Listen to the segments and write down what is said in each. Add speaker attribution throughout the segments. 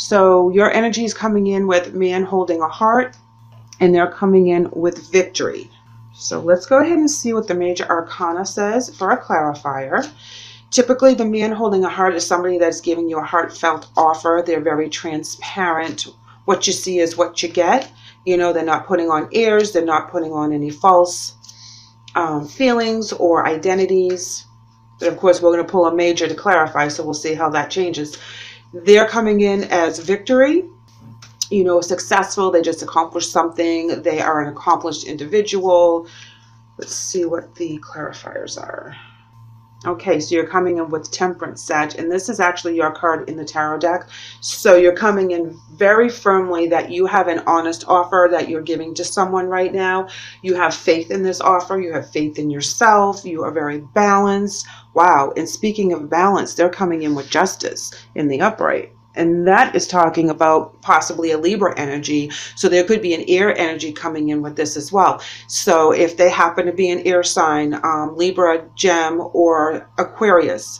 Speaker 1: So your energy is coming in with man holding a heart, and they're coming in with victory. So let's go ahead and see what the major arcana says for a clarifier. Typically, the man holding a heart is somebody that's giving you a heartfelt offer. They're very transparent. What you see is what you get. You know, they're not putting on airs. They're not putting on any false feelings or identities. But of course, we're going to pull a major to clarify, so we'll see how that changes. They're coming in as victory. You know, successful. They just accomplished something. They are an accomplished individual. Let's see what the clarifiers are. Okay, so you're coming in with Temperance, Sag, and this is actually your card in the tarot deck. So you're coming in very firmly that you have an honest offer that you're giving to someone right now. You have faith in this offer. You have faith in yourself. You are very balanced. Wow, and speaking of balance, they're coming in with Justice in the upright. And that is talking about possibly a Libra energy. So there could be an air energy coming in with this as well. So if they happen to be an air sign, Libra, Gem, or Aquarius,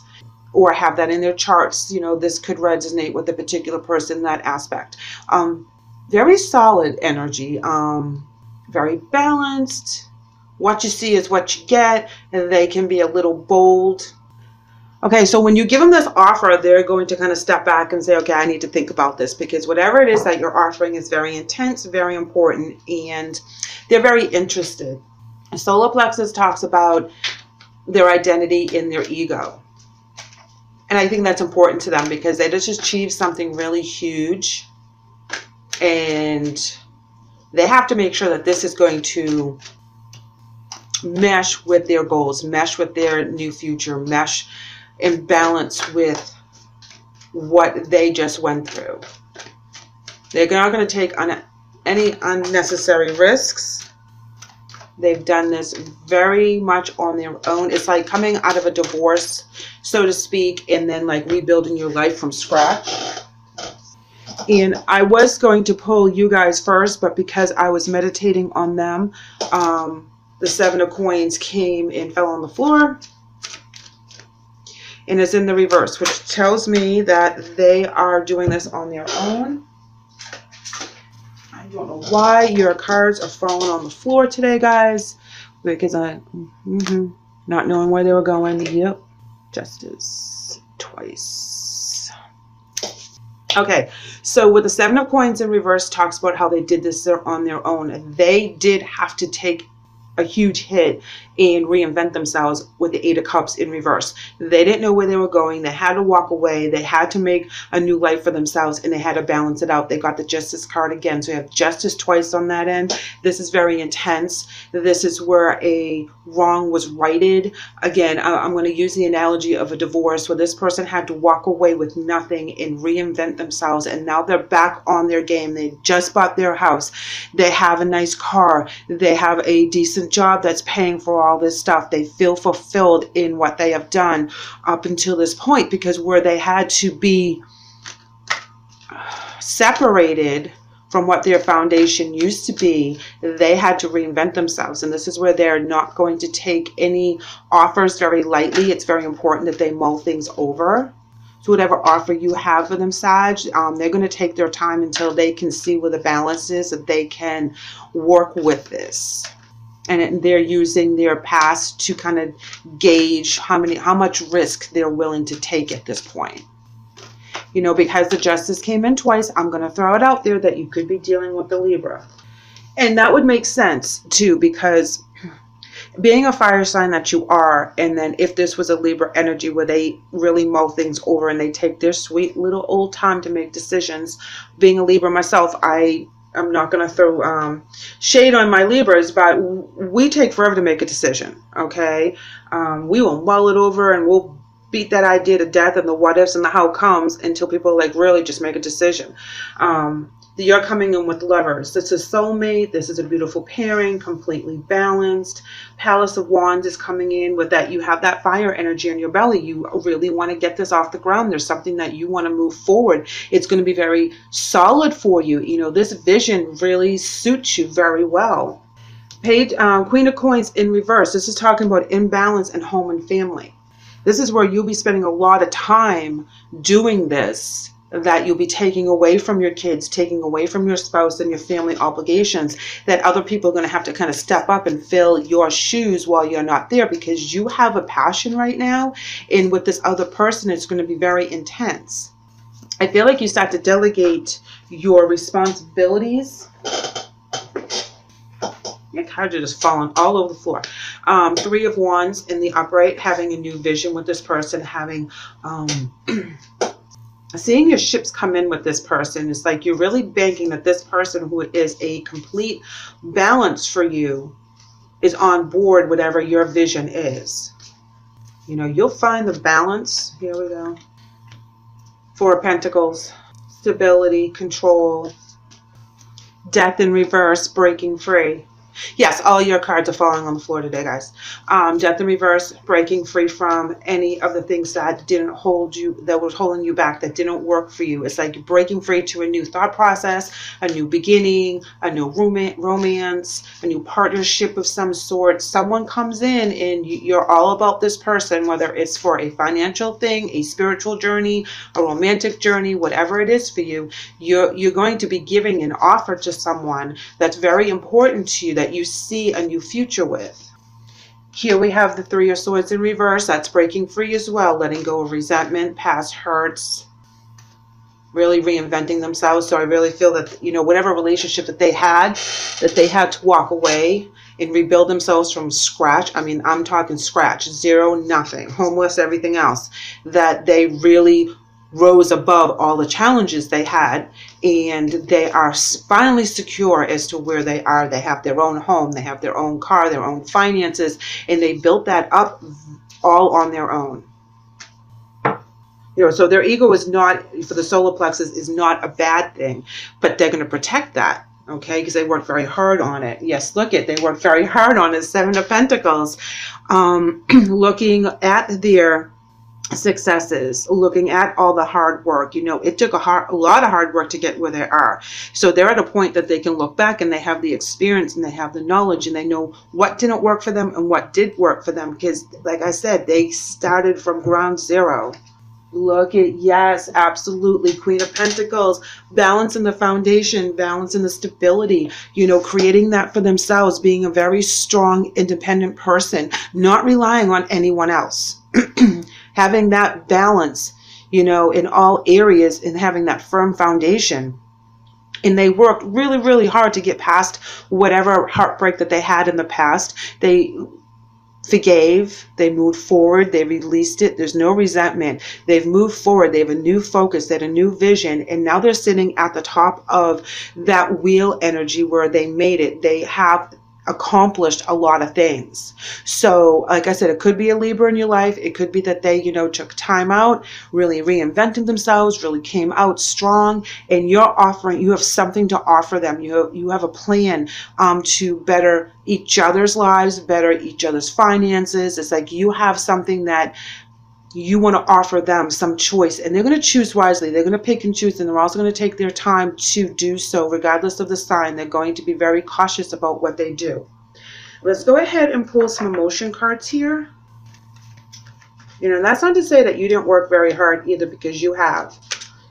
Speaker 1: or have that in their charts, you know, this could resonate with a particular person in that aspect. Very solid energy, very balanced. What you see is what you get. And they can be a little bold. Okay, so when you give them this offer, they're going to kind of step back and say, okay, I need to think about this, because whatever it is that you're offering is very intense, very important, and they're very interested. Solar plexus talks about their identity in their ego. And I think that's important to them because they just achieved something really huge, and they have to make sure that this is going to mesh with their goals, mesh with their new future, mesh in balance with what they just went through. They're not going to take on any unnecessary risks. They've done this very much on their own. It's like coming out of a divorce, so to speak, and then like rebuilding your life from scratch. And I was going to pull you guys first, but because I was meditating on them, the Seven of Coins came and fell on the floor. And it's in the reverse, which tells me that they are doing this on their own. I don't know why your cards are falling on the floor today, guys. Because not knowing where they were going. Yep. Justice twice. Okay, so with the Seven of Coins in reverse, talks about how they did this on their own. They did have to take a huge hit and reinvent themselves with the Eight of Cups in reverse. They didn't know where they were going. They had to walk away. They had to make a new life for themselves, and they had to balance it out. They got the Justice card again. So you have Justice twice on that end. This is very intense. This is where a wrong was righted. Again, I'm going to use the analogy of a divorce where this person had to walk away with nothing and reinvent themselves, and now they're back on their game. They just bought their house. They have a nice car. They have a decent job that's paying for all this stuff. They feel fulfilled in what they have done up until this point, because where they had to be separated from what their foundation used to be, they had to reinvent themselves. And this is where they're not going to take any offers very lightly. It's very important that they mull things over. So whatever offer you have for them, Sag, they're going to take their time until they can see where the balance is, that they can work with this. And they're using their past to kind of gauge how much risk they're willing to take at this point. You know, because the Justice came in twice, I'm going to throw it out there that you could be dealing with the Libra. And that would make sense too, because being a fire sign that you are, and then if this was a Libra energy where they really mull things over and they take their sweet little old time to make decisions. Being a Libra myself, I'm not going to throw shade on my Libras, but we take forever to make a decision, okay? We will mull it over and we'll beat that idea to death and the what ifs and the how comes until people like really just make a decision. You're coming in with Lovers. This is soulmate. This is a beautiful pairing, completely balanced. Palace of Wands is coming in with that. You have that fire energy in your belly. You really want to get this off the ground. There's something that you want to move forward. It's going to be very solid for you. You know, this vision really suits you very well. Queen of Coins in reverse. This is talking about imbalance in home and family. This is where you'll be spending a lot of time doing this that you'll be taking away from your kids, taking away from your spouse and your family obligations, that other people are going to have to kind of step up and fill your shoes while you're not there, because you have a passion right now. And with this other person, it's going to be very intense. I feel like you start to delegate your responsibilities. Your cards are just falling all over the floor. Three of Wands in the upright, having a new vision with this person, having... seeing your ships come in with this person. It's like you're really banking that this person, who is a complete balance for you, is on board whatever your vision is. You know, you'll find the balance. Here we go. Four of Pentacles, stability, control, death in reverse, breaking free. Yes, all your cards are falling on the floor today, guys. Death in reverse, breaking free from any of the things that didn't hold you, that was holding you back, that didn't work for you. It's like you're breaking free to a new thought process, a new beginning, a new romance, a new partnership of some sort. Someone comes in and you're all about this person, whether it's for a financial thing, a spiritual journey, a romantic journey, whatever it is for you. You're going to be giving an offer to someone that's very important to you, that you see a new future with. Here we have the Three of Swords in reverse. That's breaking free as well, letting go of resentment, past hurts, really reinventing themselves. So I really feel that, you know, whatever relationship that they had to walk away and rebuild themselves from scratch. I mean, I'm talking scratch, zero, nothing, homeless, everything else, that they really rose above all the challenges they had, and they are finally secure as to where they are. They have their own home, they have their own car, their own finances, and they built that up all on their own. You know, so their ego is not, for the solar plexus, is not a bad thing, but they're going to protect that, okay, because they worked very hard on it. Yes, look it, they worked very hard on it. Seven of Pentacles, looking at their successes, looking at all the hard work. You know, it took a lot of hard work to get where they are. So they're at a point that they can look back and they have the experience and they have the knowledge and they know what didn't work for them and what did work for them, because like I said, they started from ground zero. Look at, yes, absolutely. Queen of Pentacles, balance in the foundation, balance in the stability, you know, creating that for themselves, being a very strong, independent person, not relying on anyone else. Having that balance, you know, in all areas, and having that firm foundation. And they worked really, really hard to get past whatever heartbreak that they had in the past. They forgave, they moved forward, they released it. There's no resentment. They've moved forward. They have a new focus, they had a new vision, and now they're sitting at the top of that wheel energy where they made it. They have accomplished a lot of things. So like I said, it could be a Libra in your life. It could be that they, you know, took time out, really reinvented themselves, really came out strong, and you're offering, you have something to offer them. You have a plan to better each other's lives, better each other's finances. It's like you have something that you want to offer them, some choice, and they're going to choose wisely. They're going to pick and choose, and they're also going to take their time to do so, regardless of the sign. They're going to be very cautious about what they do. Let's go ahead and pull some emotion cards here. You know, that's not to say that you didn't work very hard either, because you have,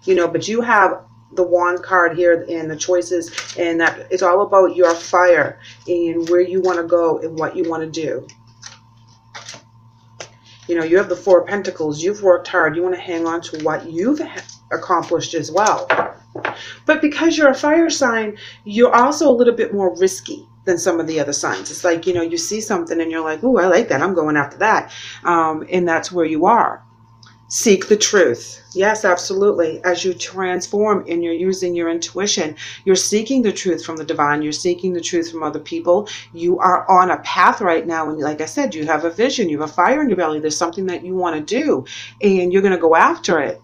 Speaker 1: you know, but you have the Wand card here and the choices, and that it's all about your fire and where you want to go and what you want to do. You know, you have the Four of Pentacles. You've worked hard. You want to hang on to what you've accomplished as well. But because you're a fire sign, you're also a little bit more risky than some of the other signs. It's like, you know, you see something and you're like, oh, I like that. I'm going after that. And that's where you are. Seek the truth. Yes, absolutely. As you transform and you're using your intuition, you're seeking the truth from the divine. You're seeking the truth from other people. You are on a path right now. And like I said, you have a vision. You have a fire in your belly. There's something that you want to do, and you're going to go after it.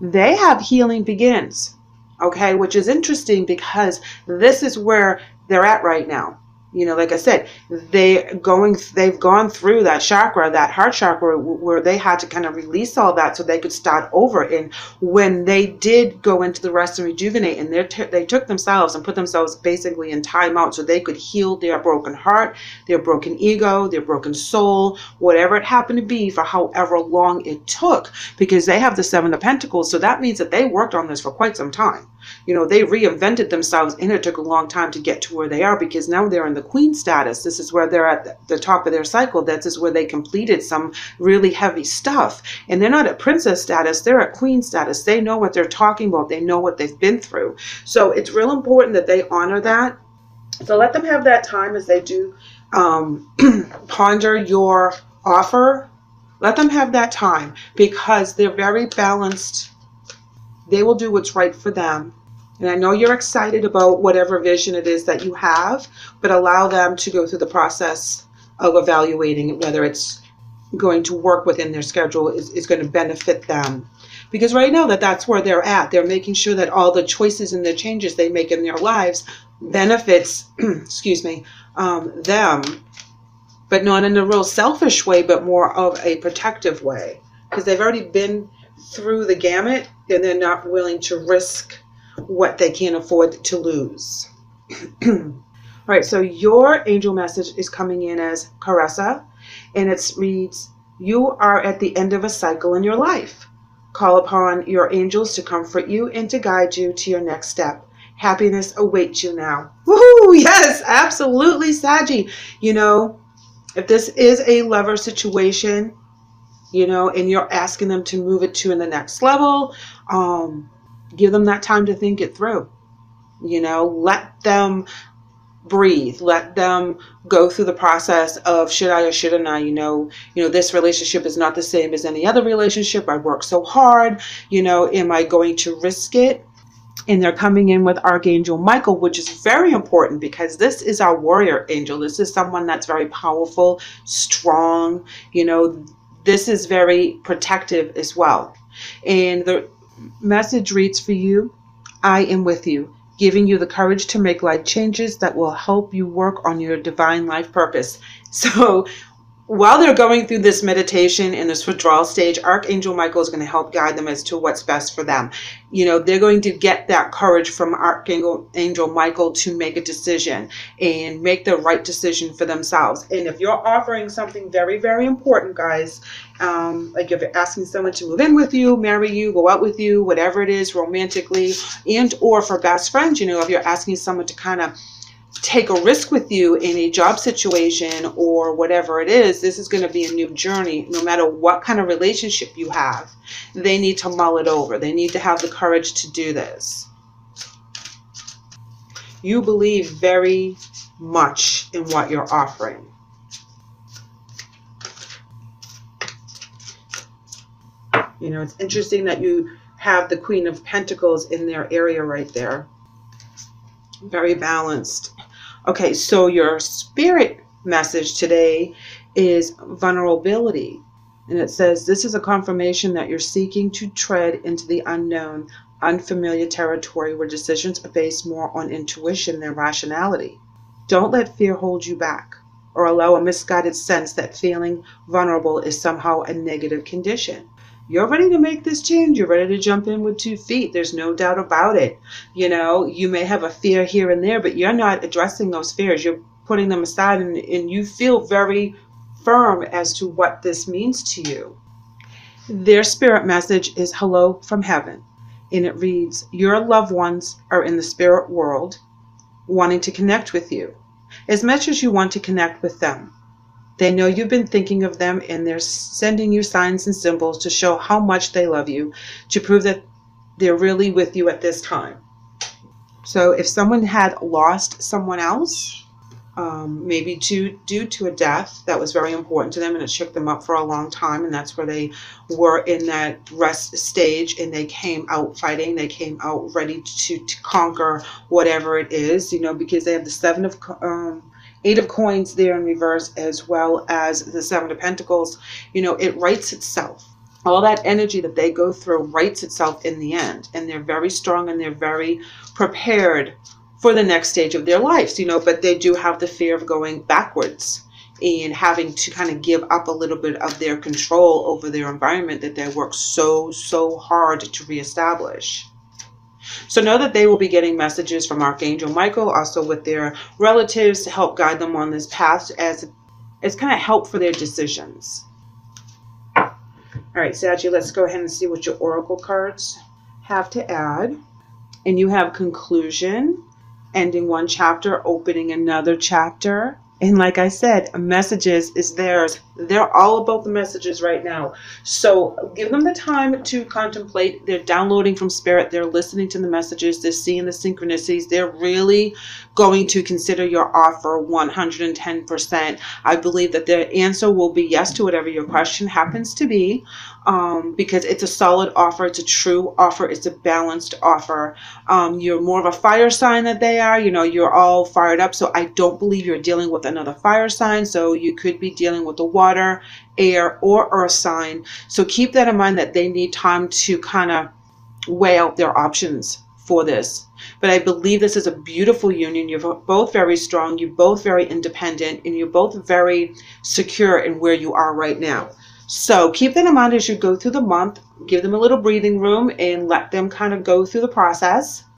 Speaker 1: They have healing begins. Okay, which is interesting because this is where they're at right now. You know, like I said, they've gone through that chakra, that heart chakra, where they had to kind of release all that so they could start over. And when they did go into the rest and rejuvenate, and they took themselves and put themselves basically in timeout so they could heal their broken heart, their broken ego, their broken soul, whatever it happened to be, for however long it took, because they have the Seven of Pentacles. So that means that they worked on this for quite some time. You know, they reinvented themselves, and it took a long time to get to where they are, because now they're in the queen status. This is where they're at the top of their cycle. This is where they completed some really heavy stuff. And they're not at princess status, they're at queen status. They know what they're talking about. They know what they've been through. So it's real important that they honor that. So let them have that time as they do ponder your offer. Let them have that time, because they're very balanced. They will do what's right for them. And I know you're excited about whatever vision it is that you have, but allow them to go through the process of evaluating whether it's going to work within their schedule, is going to benefit them. Because right now that's where they're at. They're making sure that all the choices and the changes they make in their lives benefits, excuse me, them, but not in a real selfish way, but more of a protective way. Because they've already been through the gamut, and they're not willing to risk what they can't afford to lose. All right, so your angel message is coming in as Caressa, and it reads, you are at the end of a cycle in your life. Call upon your angels to comfort you and to guide you to your next step. Happiness awaits you now. Woohoo! Yes, absolutely, Saggy. You know, if this is a lover situation, you know, and you're asking them to move it to the next level, give them that time to think it through. You know, let them breathe. Let them go through the process of should I or shouldn't I? You know, this relationship is not the same as any other relationship. I work so hard. You know, am I going to risk it? And they're coming in with Archangel Michael, which is very important, because this is our warrior angel. This is someone that's very powerful, strong. You know, this is very protective as well. And the message reads for you, I am with you, giving you the courage to make life changes that will help you work on your divine life purpose. So while they're going through this meditation in this withdrawal stage, Archangel Michael is going to help guide them as to what's best for them. You know, they're going to get that courage from Archangel Michael to make a decision and make the right decision for themselves. And if you're offering something very, very important, guys, like if you're asking someone to move in with you, marry you, go out with you, whatever it is, romantically, and or for best friends, you know, if you're asking someone to kind of take a risk with you in a job situation or whatever it is, this is going to be a new journey. No matter what kind of relationship you have, they need to mull it over. They need to have the courage to do this. You believe very much in what you're offering. You know, it's interesting that you have the Queen of Pentacles in their area right there. Very balanced. Okay, so your spirit message today is vulnerability. And it says, this is a confirmation that you're seeking to tread into the unknown, unfamiliar territory where decisions are based more on intuition than rationality. Don't let fear hold you back or allow a misguided sense that feeling vulnerable is somehow a negative condition. You're ready to make this change. You're ready to jump in with 2 feet. There's no doubt about it. You know, you may have a fear here and there, but you're not addressing those fears. You're putting them aside, and you feel very firm as to what this means to you. Their spirit message is hello from heaven. And it reads, your loved ones are in the spirit world wanting to connect with you as much as you want to connect with them. They know you've been thinking of them, and they're sending you signs and symbols to show how much they love you, to prove that they're really with you at this time. So if someone had lost someone else, maybe due to a death that was very important to them, and it shook them up for a long time, and that's where they were in that rest stage, and they came out fighting, they came out ready to conquer whatever it is, you know, because they have the 8 of coins there in reverse, as well as the 7 of pentacles. You know, it writes itself. All that energy that they go through writes itself in the end. And they're very strong, and they're very prepared for the next stage of their lives, but they do have the fear of going backwards and having to kind of give up a little bit of their control over their environment that they work so hard to reestablish. So know that they will be getting messages from Archangel Michael, also with their relatives, to help guide them on this path as kind of help for their decisions. All right, Saggy, let's go ahead and see what your oracle cards have to add. And you have conclusion, ending one chapter, opening another chapter. And like I said, messages is theirs. They're all about the messages right now. So give them the time to contemplate. They're downloading from spirit. They're listening to the messages. They're seeing the synchronicities. They're really going to consider your offer 110%. I believe that their answer will be yes to whatever your question happens to be, because it's a solid offer. It's a true offer. It's a balanced offer. You're more of a fire sign than they are. You're all fired up. So I don't believe you're dealing with another fire sign. So you could be dealing with a water, air, or earth sign. So keep that in mind, that they need time to kind of weigh out their options for this. But I believe this is a beautiful union. You're both very strong. You're both very independent, and you're both very secure in where you are right now. So keep that in mind as you go through the month. Give them a little breathing room and let them kind of go through the process.